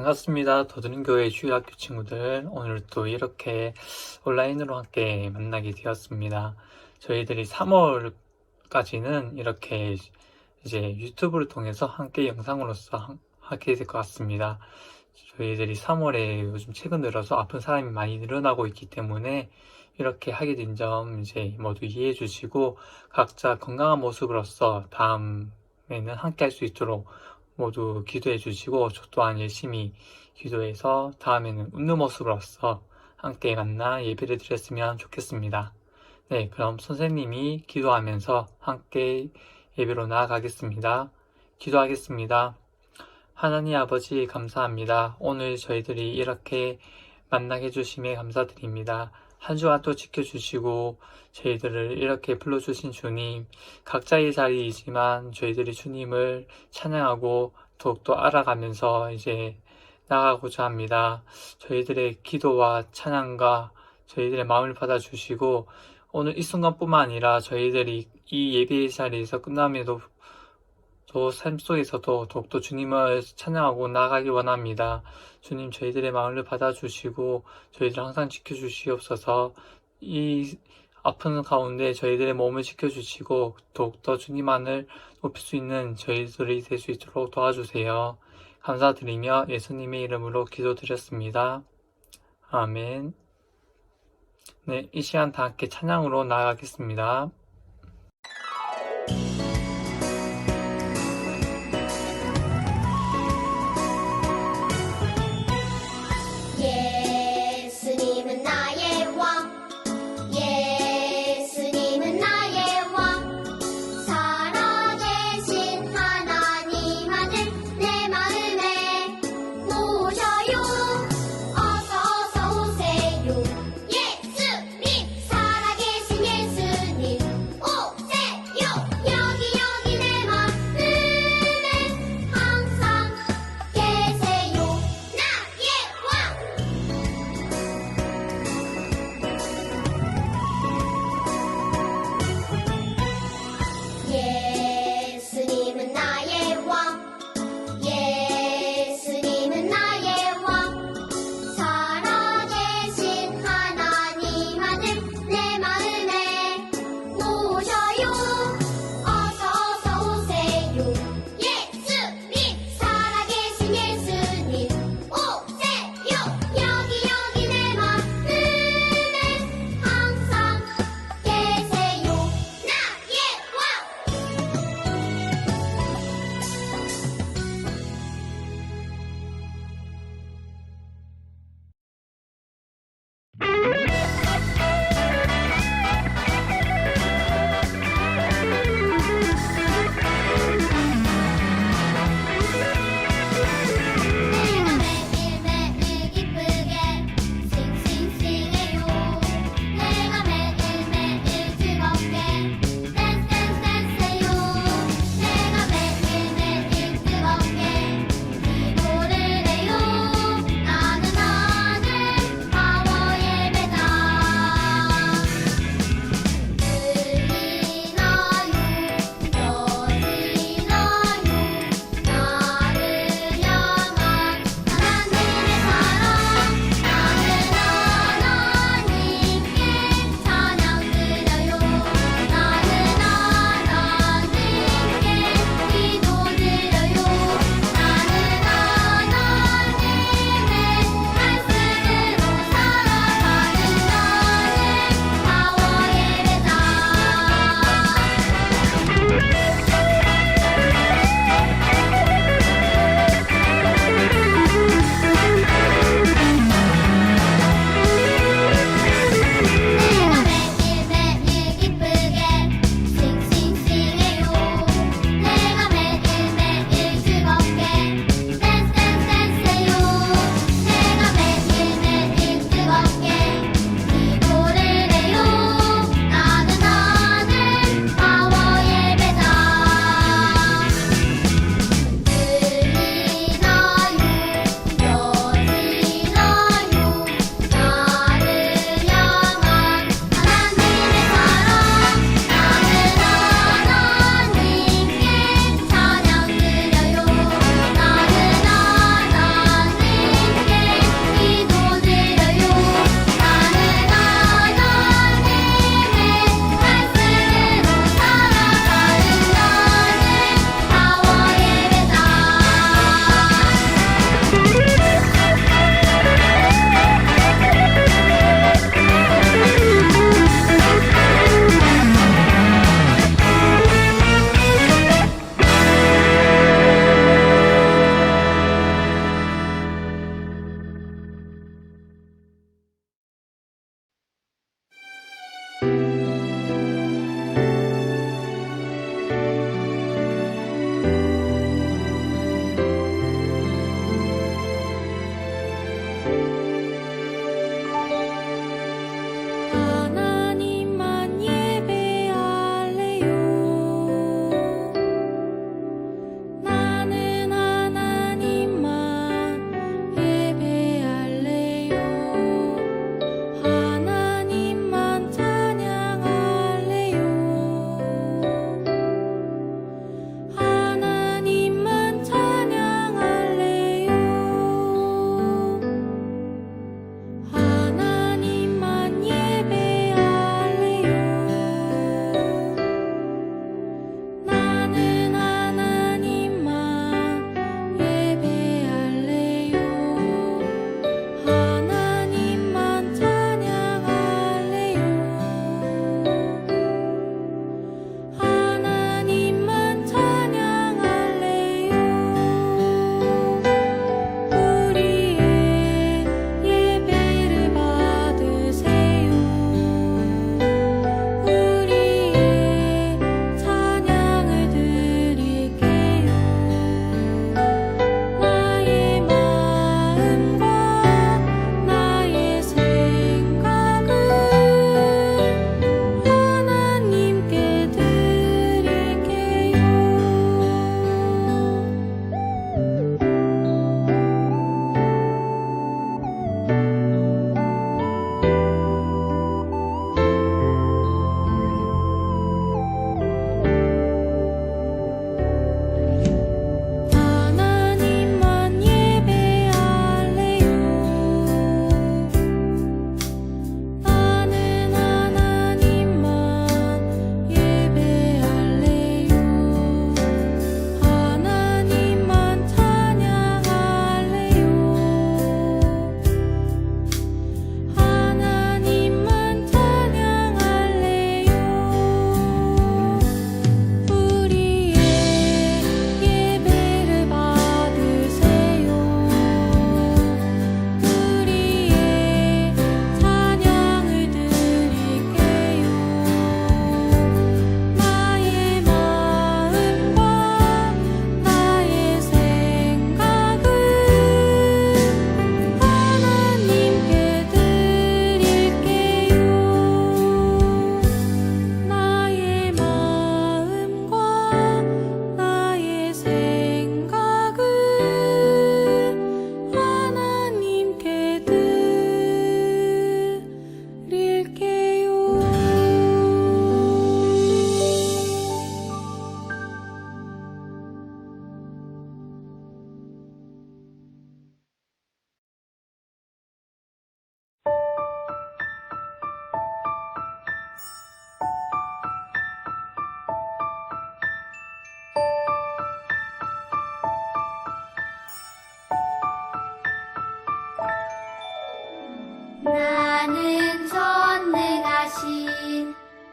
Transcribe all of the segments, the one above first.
반갑습니다. 더드림교회 주일학교 친구들. 오늘 또 이렇게 온라인으로 함께 만나게 되었습니다. 저희들이 3월까지는 이렇게 이제 유튜브를 통해서 함께 영상으로서 하게 될 것 같습니다. 저희들이 3월에 요즘 최근 들어서 아픈 사람이 많이 늘어나고 있기 때문에 이렇게 하게 된 점 이제 모두 이해해 주시고 각자 건강한 모습으로서 다음에는 함께 할 수 있도록 모두 기도해 주시고 저 또한 열심히 기도해서 다음에는 웃는 모습으로서 함께 만나 예배를 드렸으면 좋겠습니다. 네, 그럼 선생님이 기도하면서 함께 예배로 나아가겠습니다. 기도하겠습니다. 하나님 아버지 감사합니다. 오늘 저희들이 이렇게 만나게 해주심에 감사드립니다. 한 주간 또 지켜주시고 저희들을 이렇게 불러주신 주님, 각자의 자리이지만 저희들이 주님을 찬양하고 더욱더 알아가면서 이제 나가고자 합니다. 저희들의 기도와 찬양과 저희들의 마음을 받아주시고 오늘 이 순간뿐만 아니라 저희들이 이 예배의 자리에서 끝남에도 또 삶 속에서도 더욱더 주님을 찬양하고 나아가기 원합니다. 주님 저희들의 마음을 받아주시고 저희들 항상 지켜주시옵소서. 이 아픈 가운데 저희들의 몸을 지켜주시고 더욱더 주님만을 높일 수 있는 저희들이 될 수 있도록 도와주세요. 감사드리며 예수님의 이름으로 기도드렸습니다. 아멘. 네, 이 시간 다 함께 찬양으로 나아가겠습니다. 예수님은 나의 왕, 예수님은 나의 왕, 살아계신 하나님 아들 내 마음에 놓으셔요. 어서 오세요. 예수님, 살아계신 예수님,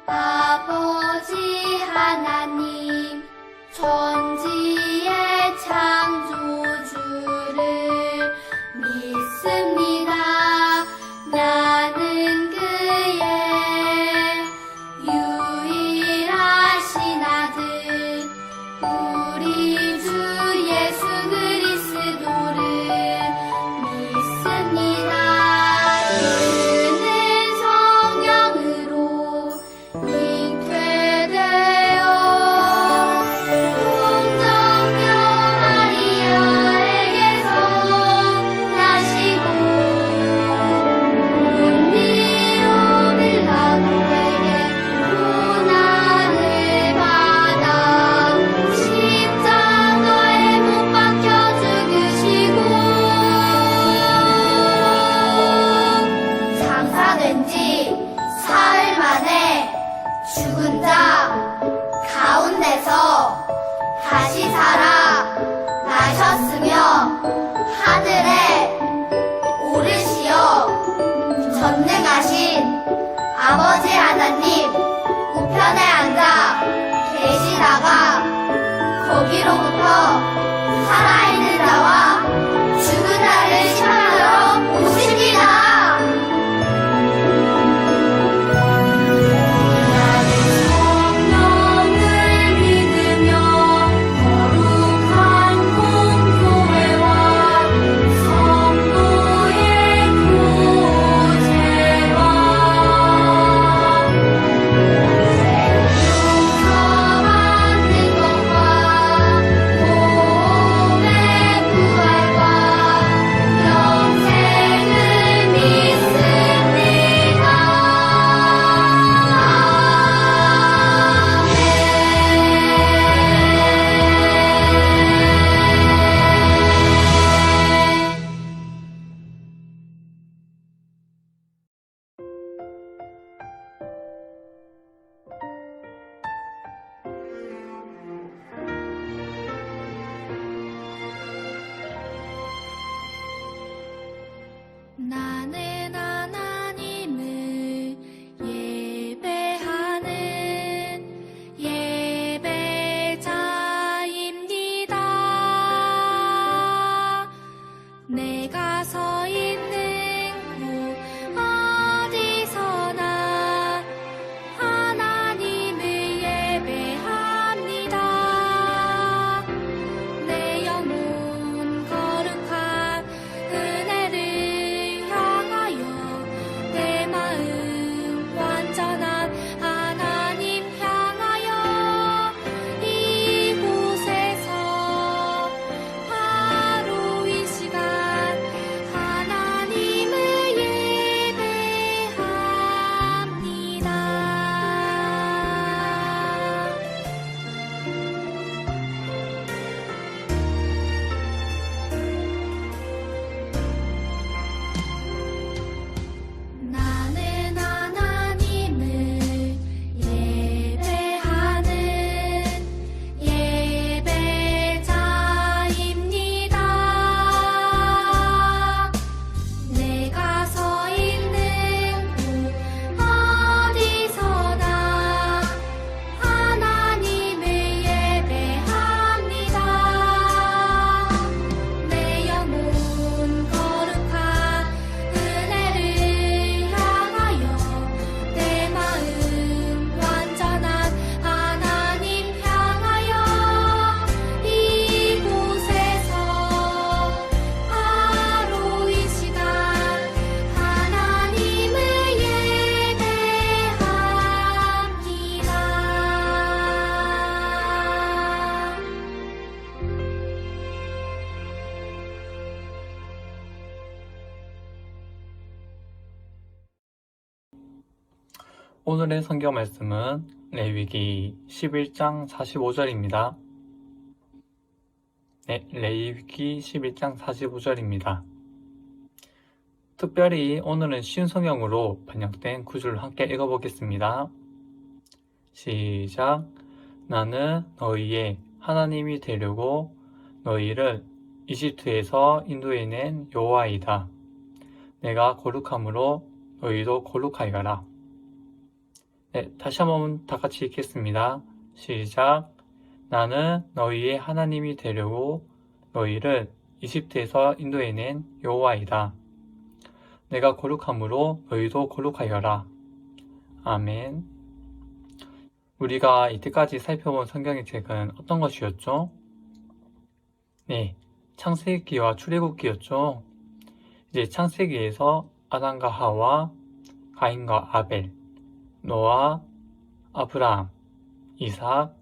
아버지 하나님 천지의 창조주를 믿습니다. 나는 그의 유일하신 아들 우리 주 예수 그리스도를 믿습니다. 그는 성령으로 잉태되어 동정녀 마리아에게서 나시고 본디오 빌라도에게 고난을 받아 십자가에 못 박혀 죽으시고 장사된 지 사흘 만에 죽은 자 가운데서 다시 살아 나셨으며 하늘에 오르시어 전능하신 아버지 하나님 우편에 앉아 계시다가 거기로부터 살아있는 자와 죽은 자를 심판하러 오십니다. 나는 성령을 믿으며 거룩한 공교회와 성도의 교제와 용서받는 것과 몸의 부활과 영생을 믿습니다. 나는 하나님을 예배하는 예배자입니다. 내가 서 있는 곳 어디서나 하나님을 예배합니다. 내 영혼 거룩한 은혜를 향하여 내 마음 완전한 하나님 향하여 이곳에서 바로 이 시간 하나님을 예배합니다. 나는 하나님을 예배하는 예배자입니다. 내가 서 있는 곳 어디서나 하나님을 예배합니다. 내 영혼 거룩한 은혜를 향하여 내 마음 완전한 하나님 향하여 이곳에서 바로 이 시간 하나님을 예배합니다. 오늘의 성경 말씀은 레위기 11장 45절입니다. 네, 레위기 11장 45절입니다. 특별히 오늘은 쉬운 성경으로 번역된 구절을 함께 읽어보겠습니다. 시작. 나는 너희의 하나님이 되려고 너희를 이집트에서 인도해낸 여호와이다. 내가 거룩함으로 너희도 거룩하여라. 네, 다시 한번 다 같이 읽겠습니다. 시작. 나는 너희의 하나님이 되려고 너희를 이집트에서 인도해낸 여호와이다. 내가 거룩함으로 너희도 거룩하여라. 아멘. 우리가 이때까지 살펴본 성경의 책은 어떤 것이었죠? 네, 창세기와 출애굽기였죠. 이제 창세기에서 아담과 하와, 가인과 아벨, 노아, 아브라함, 이삭,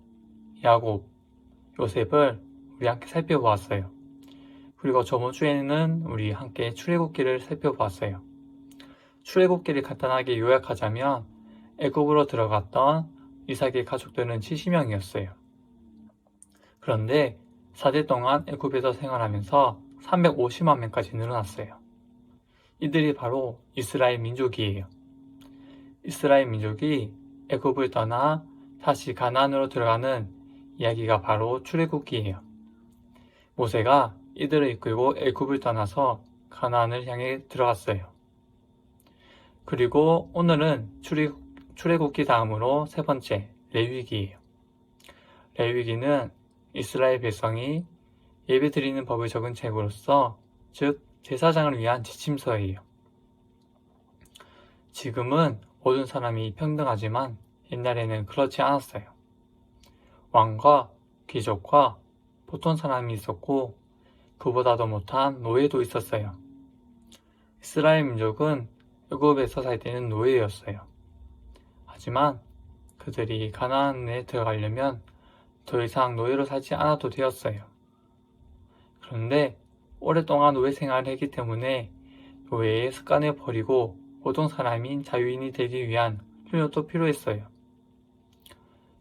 야곱, 요셉을 우리 함께 살펴보았어요. 그리고 저번 주에는 우리 함께 출애굽기를 살펴보았어요. 출애굽기를 간단하게 요약하자면 애굽으로 들어갔던 이삭의 가족들은 70명이었어요. 그런데 4대 동안 애굽에서 생활하면서 350만 명까지 늘어났어요. 이들이 바로 이스라엘 민족이에요. 이스라엘 민족이 애굽을 떠나 다시 가나안으로 들어가는 이야기가 바로 출애굽기예요. 모세가 이들을 이끌고 애굽을 떠나서 가나안을 향해 들어갔어요. 그리고 오늘은 출애굽기 다음으로 세 번째 레위기예요. 레위기는 이스라엘 백성이 예배드리는 법을 적은 책으로서 즉 제사장을 위한 지침서예요. 지금은 모든 사람이 평등하지만 옛날에는 그렇지 않았어요. 왕과 귀족과 보통 사람이 있었고 그보다도 못한 노예도 있었어요. 이스라엘 민족은 애굽에서 살 때는 노예였어요. 하지만 그들이 가나안에 들어가려면 더 이상 노예로 살지 않아도 되었어요. 그런데 오랫동안 노예 생활을 했기 때문에 노예의 습관을 버리고 보통 사람인 자유인이 되기 위한 훈련도 필요했어요.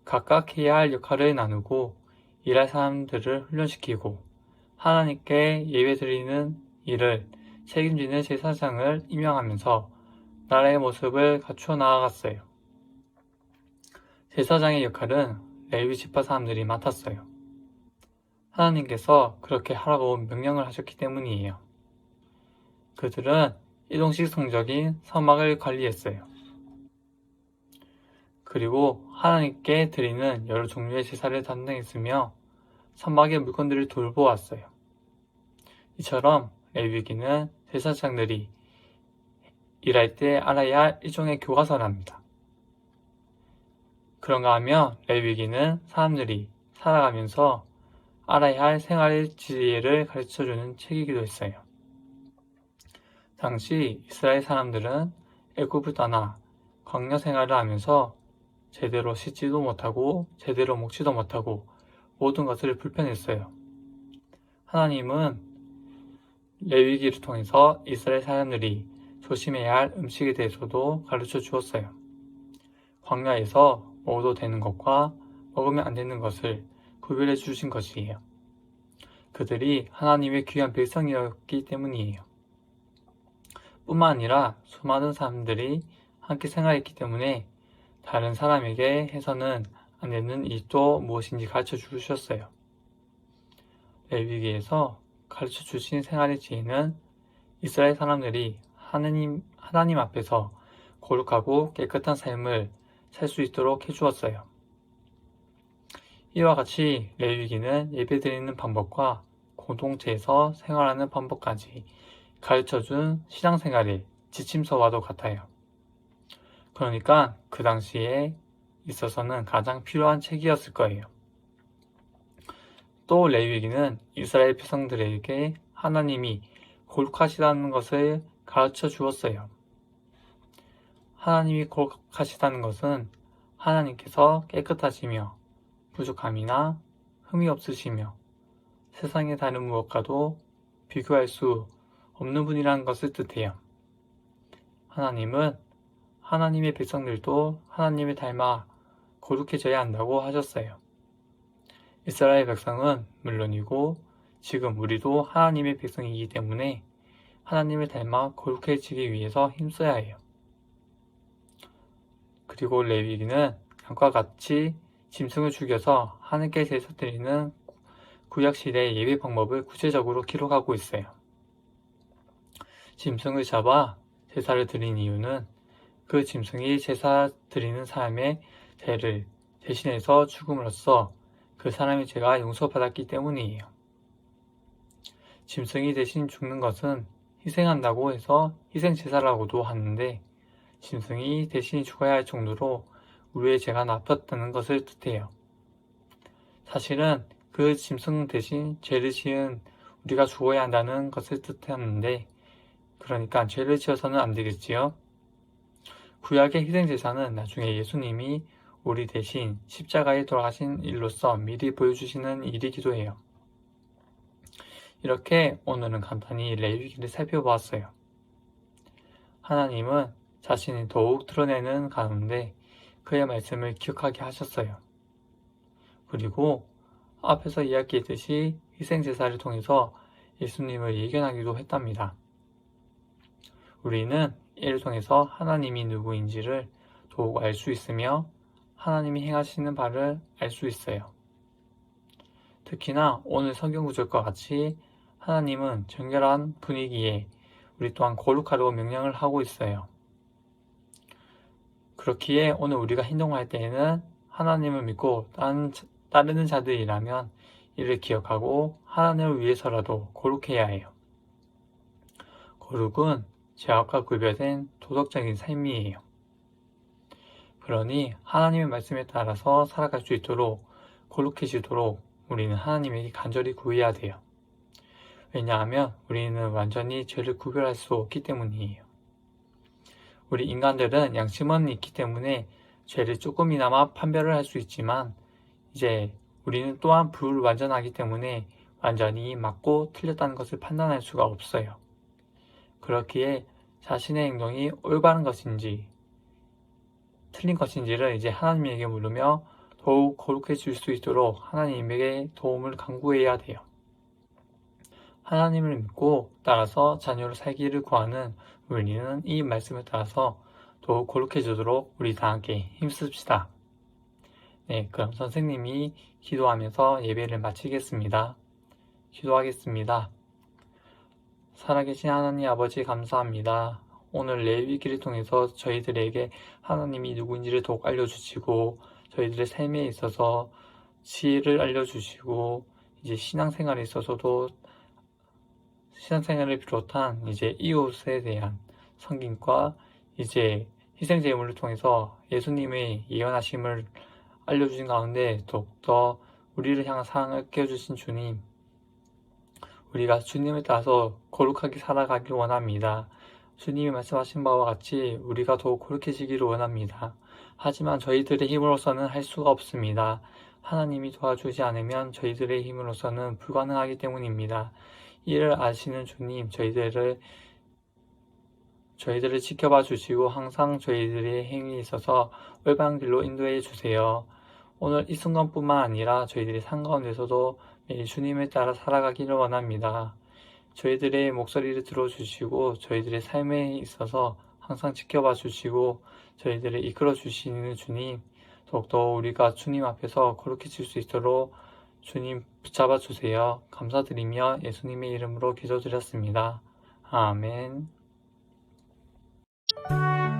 각각 해야 할 역할을 나누고 일할 사람들을 훈련시키고 하나님께 예배드리는 일을 책임지는 제사장을 임명하면서 나라의 모습을 갖추어 나아갔어요. 제사장의 역할은 레위 지파 사람들이 맡았어요. 하나님께서 그렇게 하라고 명령을 하셨기 때문이에요. 그들은 이동식성적인 사막을 관리했어요. 그리고 하나님께 드리는 여러 종류의 제사를 담당했으며 사막의 물건들을 돌보았어요. 이처럼 레위기는 제사장들이 일할 때 알아야 할 일종의 교과서랍니다. 그런가 하면 레위기는 사람들이 살아가면서 알아야 할 생활의 지혜를 가르쳐주는 책이기도 했어요. 당시 이스라엘 사람들은 애굽을 떠나 광야 생활을 하면서 제대로 씻지도 못하고 제대로 먹지도 못하고 모든 것을 불편했어요. 하나님은 레위기를 통해서 이스라엘 사람들이 조심해야 할 음식에 대해서도 가르쳐 주었어요. 광야에서 먹어도 되는 것과 먹으면 안 되는 것을 구별해 주신 것이에요. 그들이 하나님의 귀한 백성이었기 때문이에요. 뿐만 아니라 수많은 사람들이 함께 생활했기 때문에 다른 사람에게 해서는 안 되는 일도 무엇인지 가르쳐 주셨어요. 레위기에서 가르쳐 주신 생활의 지혜는 이스라엘 사람들이 하나님 앞에서 거룩하고 깨끗한 삶을 살 수 있도록 해주었어요. 이와 같이 레위기는 예배드리는 방법과 공동체에서 생활하는 방법까지 가르쳐준 신앙생활의 지침서와도 같아요. 그러니까 그 당시에 있어서는 가장 필요한 책이었을 거예요. 또 레위기는 이스라엘 백성들에게 하나님이 거룩하시다는 것을 가르쳐 주었어요. 하나님이 거룩하시다는 것은 하나님께서 깨끗하시며 부족함이나 흠이 없으시며 세상의 다른 무엇과도 비교할 수 없는 분이라는 것을 뜻해요. 하나님은 하나님의 백성들도 하나님을 닮아 거룩해져야 한다고 하셨어요. 이스라엘 백성은 물론이고 지금 우리도 하나님의 백성이기 때문에 하나님을 닮아 거룩해지기 위해서 힘써야 해요. 그리고 레위기는 양과 같이 짐승을 죽여서 하나님께 제사 드리는 구약시대의 예배 방법을 구체적으로 기록하고 있어요. 짐승을 잡아 제사를 드린 이유는 그 짐승이 제사 드리는 사람의 죄를 대신해서 죽음으로써 그 사람의 죄가 용서받았기 때문이에요. 짐승이 대신 죽는 것은 희생한다고 해서 희생제사라고도 하는데 짐승이 대신 죽어야 할 정도로 우리의 죄가 나빴다는 것을 뜻해요. 사실은 그 짐승 대신 죄를 지은 우리가 죽어야 한다는 것을 뜻하는데 그러니까 죄를 지어서는 안 되겠지요. 구약의 희생제사는 나중에 예수님이 우리 대신 십자가에 돌아가신 일로서 미리 보여주시는 일이기도 해요. 이렇게 오늘은 간단히 레위기를 살펴보았어요. 하나님은 자신이 더욱 드러내는 가운데 그의 말씀을 기억하게 하셨어요. 그리고 앞에서 이야기했듯이 희생제사를 통해서 예수님을 예견하기도 했답니다. 우리는 이를 통해서 하나님이 누구인지를 더욱 알 수 있으며 하나님이 행하시는 바를 알 수 있어요. 특히나 오늘 성경 구절과 같이 하나님은 정결한 분위기에 우리 또한 거룩하라고 명령을 하고 있어요. 그렇기에 오늘 우리가 행동할 때에는 하나님을 믿고 따르는 자들이라면 이를 기억하고 하나님을 위해서라도 거룩해야 해요. 거룩은 죄악과 구별된 도덕적인 삶이에요. 그러니 하나님의 말씀에 따라서 살아갈 수 있도록 거룩해지도록 우리는 하나님에게 간절히 구해야 돼요. 왜냐하면 우리는 완전히 죄를 구별할 수 없기 때문이에요. 우리 인간들은 양심은 있기 때문에 죄를 조금이나마 판별을 할 수 있지만 이제 우리는 또한 불완전하기 때문에 완전히 맞고 틀렸다는 것을 판단할 수가 없어요. 그렇기에 자신의 행동이 올바른 것인지 틀린 것인지를 이제 하나님에게 물으며 더욱 거룩해질 수 있도록 하나님에게 도움을 간구해야 돼요. 하나님을 믿고 따라서 자녀로 살기를 구하는 우리는 이 말씀을 따라서 더욱 거룩해지도록 우리 다 함께 힘씁시다. 네, 그럼 선생님이 기도하면서 예배를 마치겠습니다. 기도하겠습니다. 살아계신 하나님 아버지 감사합니다. 오늘 레위기를 통해서 저희들에게 하나님이 누구인지를 더욱 알려주시고 저희들의 삶에 있어서 지혜를 알려주시고 이제 신앙생활에 있어서도 신앙생활을 비롯한 이제 이웃에 대한 섬김과 이제 희생제물을 통해서 예수님의 예언하심을 알려주신 가운데 더욱더 우리를 향한 사랑을 깨워주신 주님, 우리가 주님을 따라서 거룩하게 살아가길 원합니다. 주님이 말씀하신 바와 같이 우리가 더욱 거룩해지기를 원합니다. 하지만 저희들의 힘으로서는 할 수가 없습니다. 하나님이 도와주지 않으면 저희들의 힘으로서는 불가능하기 때문입니다. 이를 아시는 주님, 저희들을 지켜봐 주시고 항상 저희들의 행위에 있어서 올바른 길로 인도해 주세요. 오늘 이 순간뿐만 아니라 저희들의 삶 가운데서도 매일 주님을 따라 살아가기를 원합니다. 저희들의 목소리를 들어주시고 저희들의 삶에 있어서 항상 지켜봐 주시고 저희들을 이끌어 주시는 주님, 더욱더 우리가 주님 앞에서 거룩해질 수 있도록 주님 붙잡아 주세요. 감사드리며 예수님의 이름으로 기도드렸습니다. 아멘. 하늘에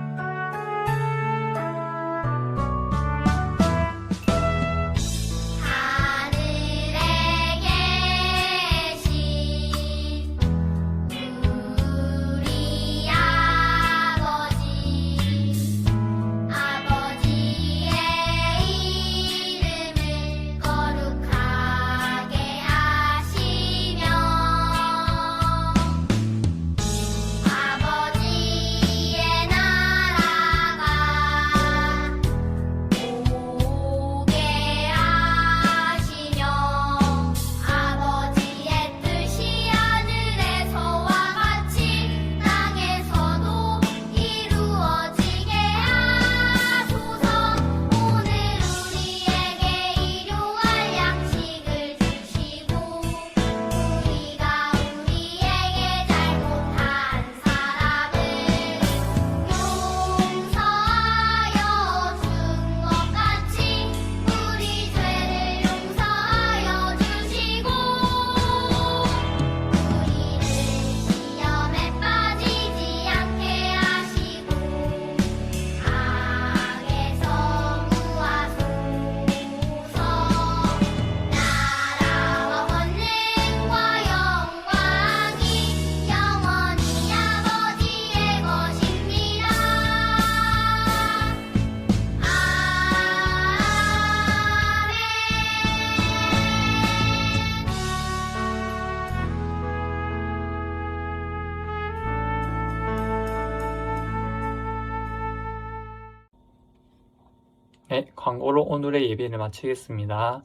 네, 광고로 오늘의 예배를 마치겠습니다.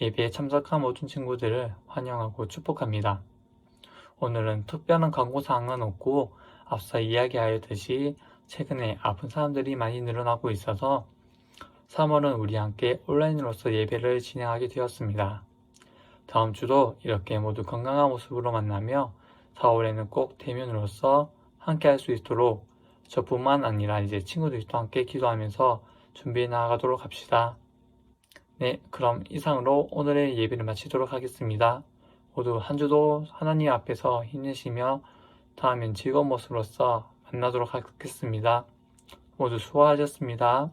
예배에 참석한 모든 친구들을 환영하고 축복합니다. 오늘은 특별한 광고사항은 없고 앞서 이야기하였듯이 최근에 아픈 사람들이 많이 늘어나고 있어서 3월은 우리 함께 온라인으로서 예배를 진행하게 되었습니다. 다음 주도 이렇게 모두 건강한 모습으로 만나며 4월에는 꼭 대면으로서 함께 할 수 있도록 저뿐만 아니라 이제 친구들도 함께 기도하면서 준비해 나가도록 합시다. 네, 그럼 이상으로 오늘의 예배를 마치도록 하겠습니다. 모두 한 주도 하나님 앞에서 힘내시며 다음엔 즐거운 모습으로서 만나도록 하겠습니다. 모두 수고하셨습니다.